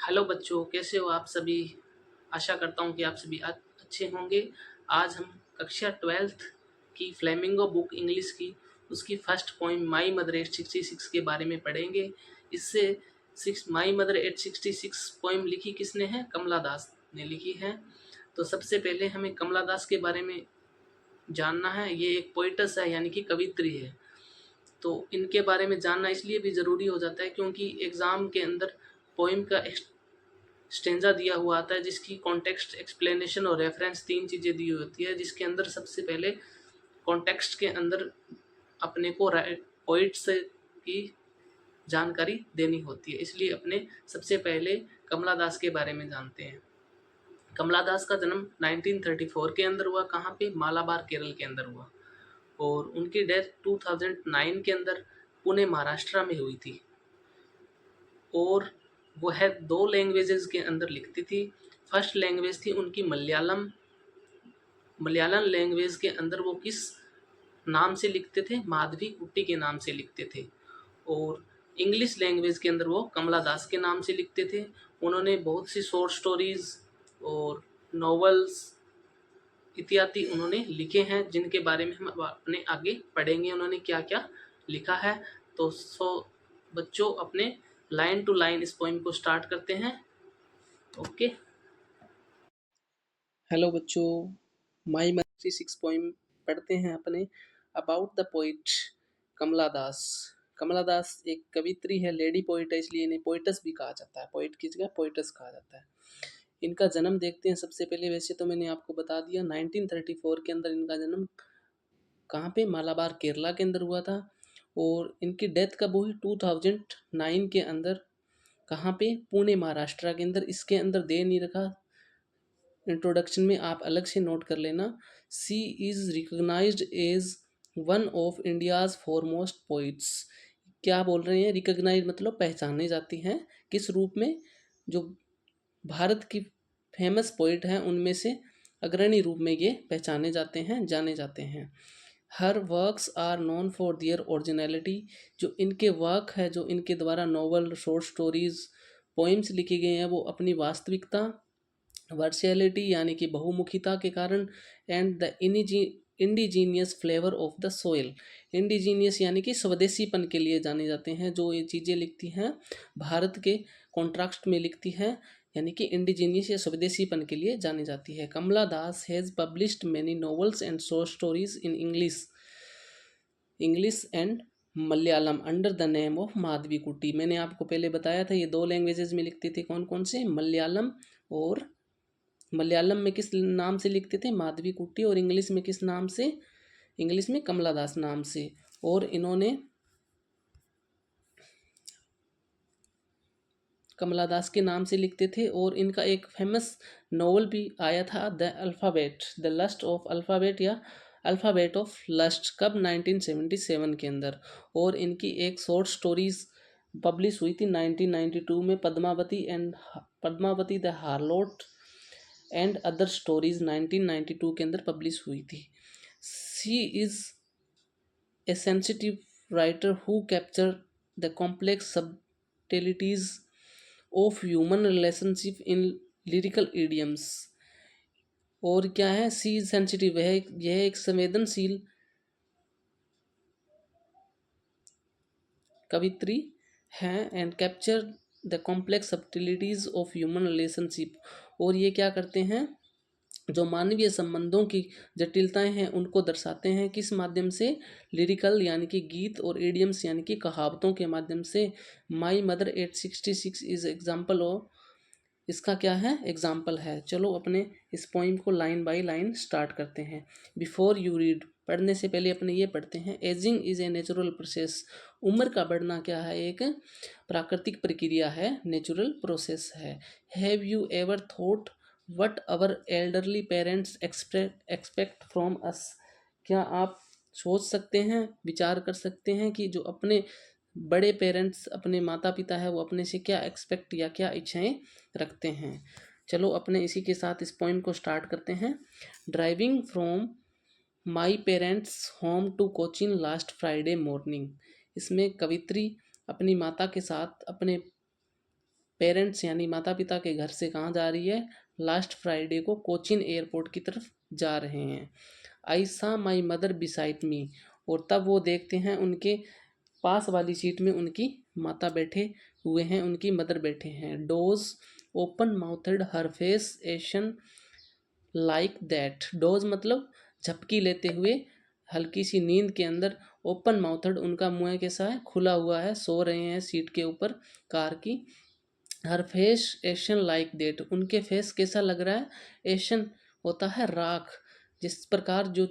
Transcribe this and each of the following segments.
Hello बच्चों, कैसे हो आप सभी। आशा करता हूँ कि आप सभी अच्छे होंगे। आज हम कक्षा 12th की फ्लेमिंगो बुक इंग्लिश की उसकी फर्स्ट पोइम माई मदर 866 के बारे में पढ़ेंगे। इससे माई मदर 866 पोइम लिखी किसने है? कमला दास ने लिखी है। तो सबसे पहले हमें कमला दास के बारे में जानना है। ये एक पोइटस है, यानी कि कवित्री है। तो इनके बारे में जानना इसलिए भी ज़रूरी हो जाता है क्योंकि एग्ज़ाम के अंदर पोइम का स्टेंजा दिया हुआ आता है, जिसकी कॉन्टेक्स्ट, एक्सप्लेनेशन और रेफरेंस तीन चीज़ें दी होती है। जिसके अंदर सबसे पहले कॉन्टेक्स्ट के अंदर अपने को पोइट्स की जानकारी देनी होती है, इसलिए अपने सबसे पहले कमला दास के बारे में जानते हैं। कमला दास का जन्म 1934 के अंदर हुआ। कहाँ पे? मालाबार, केरल के अंदर हुआ। और उनकी डेथ 2009 के अंदर पुणे, महाराष्ट्र में हुई थी। और वह दो लैंग्वेजेस के अंदर लिखती थी। फर्स्ट लैंग्वेज थी उनकी मलयालम। मलयालम लैंग्वेज के अंदर वो किस नाम से लिखते थे? माधवी कुट्टी के नाम से लिखते थे। और इंग्लिश लैंग्वेज के अंदर वो कमला दास के नाम से लिखते थे। उन्होंने बहुत सी शॉर्ट स्टोरीज और नॉवेल्स इत्यादि उन्होंने लिखे हैं, जिनके बारे में हम अपने आगे पढ़ेंगे उन्होंने क्या क्या लिखा है। तो बच्चों, अपने लाइन टू लाइन इस पोइम को स्टार्ट करते हैं। ओके। हेलो बच्चों, माई मदर 6 पोइम पढ़ते हैं अपने। अबाउट द पोइट कमला दास। कमला दास एक कवित्री है, लेडी पोइट है, इसलिए इन्हें पोइटस भी कहा जाता है। पोइट की जगह पोइटस कहा जाता है। इनका जन्म देखते हैं सबसे पहले। वैसे तो मैंने आपको बता दिया 1934 के अंदर इनका जन्म कहाँ पे? मालाबार, केरला के अंदर हुआ था। और इनकी डेथ कब हुई? 2009 के अंदर। कहाँ पे? पुणे, महाराष्ट्र के अंदर। इसके अंदर दे नहीं रखा, इंट्रोडक्शन में आप अलग से नोट कर लेना। She is recognised as one of India's foremost poets. क्या बोल रहे हैं? रिकग्नाइज मतलब पहचाने जाती हैं। किस रूप में? जो भारत की फेमस पोइट हैं उनमें से अग्रणी रूप में ये पहचाने जाते हैं, जाने जाते हैं। Her works are known for their originality. जो इनके वर्क है, जो इनके द्वारा नॉवल, शॉर्ट स्टोरीज, पोइम्स लिखे गए हैं, वो अपनी वास्तविकता, वर्सैलिटी यानी कि बहुमुखिता के कारण, and the indigenous flavour of the soil. Indigenous यानी कि स्वदेशीपन के लिए जाने जाते हैं। जो ये चीज़ें लिखती हैं भारत के कॉन्ट्रास्ट में लिखती हैं, यानी कि इंडिजीनियस या स्वदेशीपन के लिए जानी जाती है। Kamala Das has published many novels and short stories in English and Malayalam under the name of Madhavi Kutty. मैंने आपको पहले बताया था ये दो लैंग्वेजेस में लिखते थे। कौन कौन से? मलयालम। और मलयालम में किस नाम से लिखते थे? माधवी कुट्टी। और इंग्लिश में किस नाम से? इंग्लिश में कमला दास नाम से। और इन्होंने कमला दास के नाम से लिखते थे। और इनका एक फेमस नॉवल भी आया था, the alphabet, the lust of alphabet या अल्फ़ाबेट ऑफ लस्ट। कब? 1977 के अंदर। और इनकी एक शॉर्ट स्टोरीज पब्लिश हुई थी 1992 में, Padmavati the harlot and other stories 1992 के अंदर पब्लिश हुई थी। She is a sensitive writer who capture the complex subtleties of human relationship in lyrical idioms. और क्या है? सी इज सेंसिटिव, यह एक संवेदनशील कवित्री है। And capture the complex subtleties of human relationship. और ये क्या करते हैं? जो मानवीय संबंधों की जटिलताएं हैं उनको दर्शाते हैं। किस माध्यम से? लिरिकल यानी कि गीत, और ईडियम्स यानी कि कहावतों के माध्यम से। My mother 866 is example of, इसका क्या है? एग्जाम्पल है। चलो अपने इस पोइम को लाइन बाय लाइन स्टार्ट करते हैं। बिफोर यू रीड, पढ़ने से पहले अपने ये पढ़ते हैं। Ageing is a natural process. उम्र का बढ़ना क्या है? एक प्राकृतिक प्रक्रिया है, नेचुरल प्रोसेस है। Have you ever thought what our elderly parents expect from us. क्या आप सोच सकते हैं, विचार कर सकते हैं कि जो अपने बड़े पेरेंट्स, अपने माता पिता है, वो अपने से क्या एक्सपेक्ट या क्या इच्छाएं रखते हैं। चलो अपने इसी के साथ इस पॉइंट को स्टार्ट करते हैं। Driving from my parents home to Cochin last Friday morning. इसमें कवित्री अपनी माता के साथ अपने पेरेंट्स यानी माता पिता के घर से कहाँ जा रही है? लास्ट फ्राइडे को कोचिन एयरपोर्ट की तरफ जा रहे हैं। आई सा माई मदर बिसाइड मी, और तब वो देखते हैं उनके पास वाली सीट में उनकी माता बैठे हुए हैं, उनकी मदर बैठे हैं। Doze open mouthed her face ashen like that. Doze मतलब झपकी लेते हुए, हल्की सी नींद के अंदर। ओपन माउथड उनका मुंह कैसा है? खुला हुआ है, सो रहे हैं सीट के ऊपर कार की। हर फेस एशन लाइक दैट, उनके फेस कैसा लग रहा है? एशन होता है राख, जिस प्रकार जो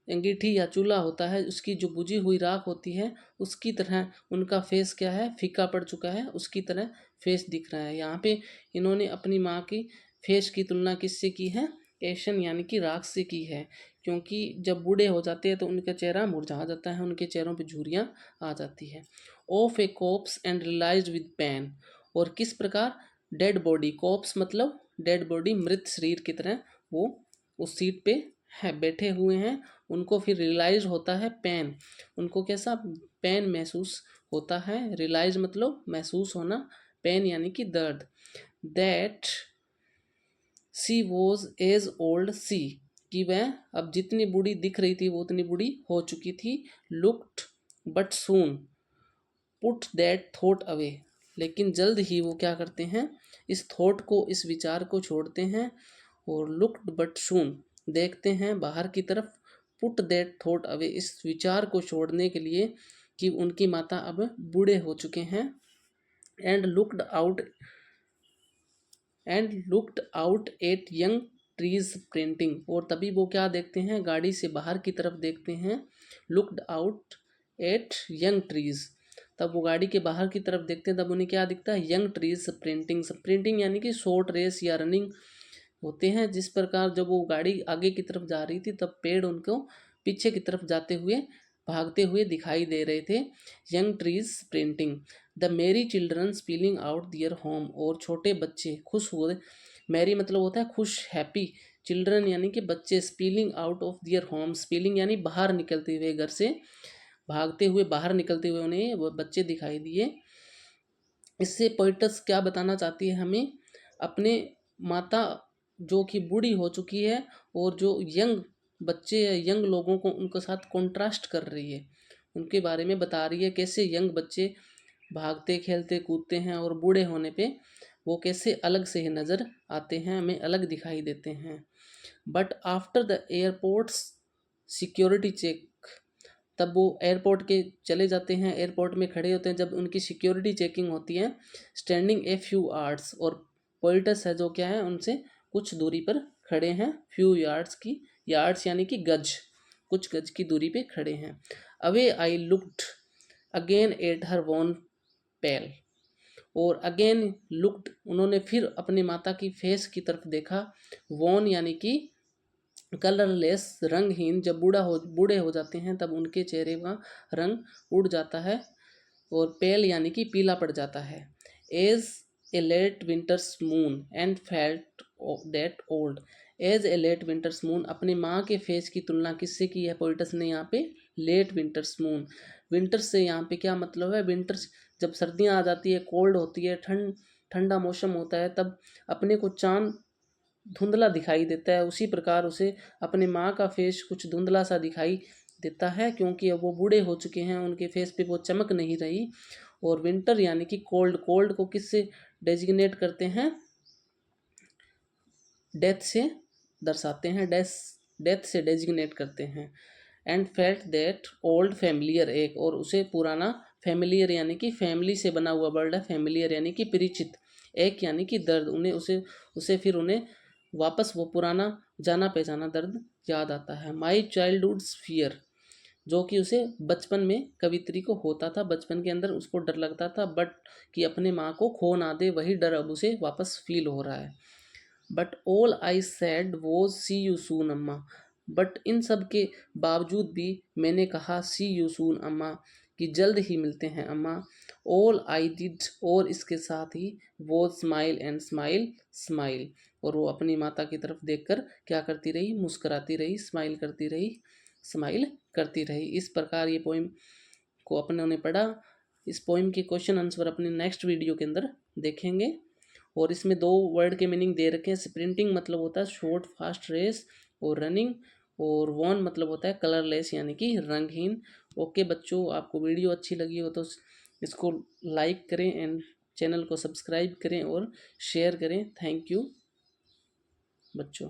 अंगीठी या चूल्हा होता है उसकी जो बुझी हुई राख होती है, उसकी तरह उनका फेस क्या है? फीका पड़ चुका है, उसकी तरह फेस दिख रहा है। यहाँ पे इन्होंने अपनी माँ की फेस की तुलना किससे की है? एशन यानी कि राख से की है, क्योंकि जब बूढ़े हो जाते हैं तो उनका चेहरा मुरझा जाता है, उनके चेहरों पे झुर्रियाँ आ जाती है। Of a corpse and realised with pain, और किस प्रकार? डेड बॉडी, कॉप्स मतलब डेड बॉडी, मृत शरीर की तरह वो उस सीट पे है बैठे हुए हैं। उनको फिर रियलाइज होता है पेन, उनको कैसा पेन महसूस होता है? रियलाइज मतलब महसूस होना, पेन यानी कि दर्द। That she was as old she, कि वह अब जितनी बूढ़ी दिख रही थी वो उतनी बूढ़ी हो चुकी थी। Looked but soon put that thought away, लेकिन जल्द ही वो क्या करते हैं? इस थॉट को, इस विचार को छोड़ते हैं। और लुक्ड बट सून देखते हैं बाहर की तरफ। पुट दैट थॉट अवे, इस विचार को छोड़ने के लिए कि उनकी माता अब बूढ़े हो चुके हैं। And looked out at young trees printing, और तभी वो क्या देखते हैं? गाड़ी से बाहर की तरफ देखते हैं। Looked out at young trees, तब वो गाड़ी के बाहर की तरफ देखते हैं, तब उन्हें क्या दिखता है? Young trees sprinting. स्प्रिंटिंग यानी कि शॉर्ट रेस या रनिंग होते हैं। जिस प्रकार जब वो गाड़ी आगे की तरफ जा रही थी तब पेड़ उनको पीछे की तरफ जाते हुए, भागते हुए दिखाई दे रहे थे। Young trees sprinting. द मेरी चिल्ड्रन स्पीलिंग आउट दियर होम, और छोटे बच्चे खुश हुए। मैरी मतलब होता है खुश, हैप्पी। चिल्ड्रन यानी कि बच्चे। Spilling out of their home, spilling यानी बाहर निकलते हुए, घर से भागते हुए बाहर निकलते हुए उन्हें वो बच्चे दिखाई दिए। इससे पोइटस क्या बताना चाहती है हमें? अपने माता जो कि बूढ़ी हो चुकी है और जो यंग बच्चे या यंग लोगों को उनके साथ कॉन्ट्रास्ट कर रही है, उनके बारे में बता रही है कैसे यंग बच्चे भागते खेलते कूदते हैं और बूढ़े होने पे वो कैसे अलग से ही नज़र आते हैं, हमें अलग दिखाई देते हैं। But after the airports security check, तब वो एयरपोर्ट के चले जाते हैं, एयरपोर्ट में खड़े होते हैं जब उनकी सिक्योरिटी चेकिंग होती है। स्टैंडिंग ए फ्यू यार्ड्स, और पोइटस है जो क्या है उनसे कुछ दूरी पर खड़े हैं। फ्यू यार्ड्स की, यार्ड्स यानी कि गज, कुछ गज की दूरी पे खड़े हैं। Away I looked again at her wan pale, और अगेन लुक्ड उन्होंने फिर अपनी माता की फेस की तरफ देखा। वॉन यानी कि कलरलेस, रंगहीन। जब बूढ़े हो जाते हैं तब उनके चेहरे का रंग उड़ जाता है, और पेल यानी कि पीला पड़ जाता है। As a late winter's moon and felt that old. As a late winter's moon, अपनी माँ के फेस की तुलना किससे की है पोइटस ने यहाँ पे? Late winter's moon. विंटर्स से यहाँ पे क्या मतलब है? विंटर्स जब सर्दियाँ आ जाती है, कोल्ड होती है, ठंडा मौसम होता है, तब अपने को चांद धुंधला दिखाई देता है। उसी प्रकार उसे अपने माँ का फेस कुछ धुंधला सा दिखाई देता है, क्योंकि अब वो बूढ़े हो चुके हैं, उनके फेस पे वो चमक नहीं रही। और विंटर यानी कि कोल्ड, कोल्ड को किससे डेजिग्नेट करते हैं? डेथ से दर्शाते हैं, डेथ से डेजिग्नेट करते हैं। And felt that old familiar, एक और उसे पुराना, फैमिलियर यानी कि फैमिली से बना हुआ वर्ड है, फैमिलियर यानी कि परिचित, एक यानी कि दर्द, उन्हें उसे फिर उन्हें वापस वो पुराना जाना पहचाना दर्द याद आता है। माई चाइल्डहुड्स फियर, जो कि उसे बचपन में कवित्री को होता था, बचपन के अंदर उसको डर लगता था, बट कि अपने माँ को खो ना दे, वही डर अब उसे वापस फील हो रहा है। But all I said was see you soon Amma, but इन सब के बावजूद भी मैंने कहा सी यू सून अम्मा, कि जल्द ही मिलते हैं अम्मा। ऑल आई डिड, और इसके साथ ही वो स्माइल एंड स्माइल, स्माइल, और वो अपनी माता की तरफ देखकर क्या करती रही? मुस्कुराती रही, स्माइल करती रही, स्माइल करती रही। इस प्रकार ये पोइम को अपने उन्हें पढ़ा, इस पोइम के क्वेश्चन आंसर अपने नेक्स्ट वीडियो के अंदर देखेंगे। और इसमें 2 वर्ड के मीनिंग दे रखे हैं। स्प्रिंटिंग मतलब होता है शॉर्ट फास्ट रेस और रनिंग, और वॉन मतलब होता है कलरलेस यानी कि रंगहीन। ओके बच्चों, आपको वीडियो अच्छी लगी हो तो इसको लाइक करें एंड चैनल को सब्सक्राइब करें और शेयर करें। थैंक यू बच्चों।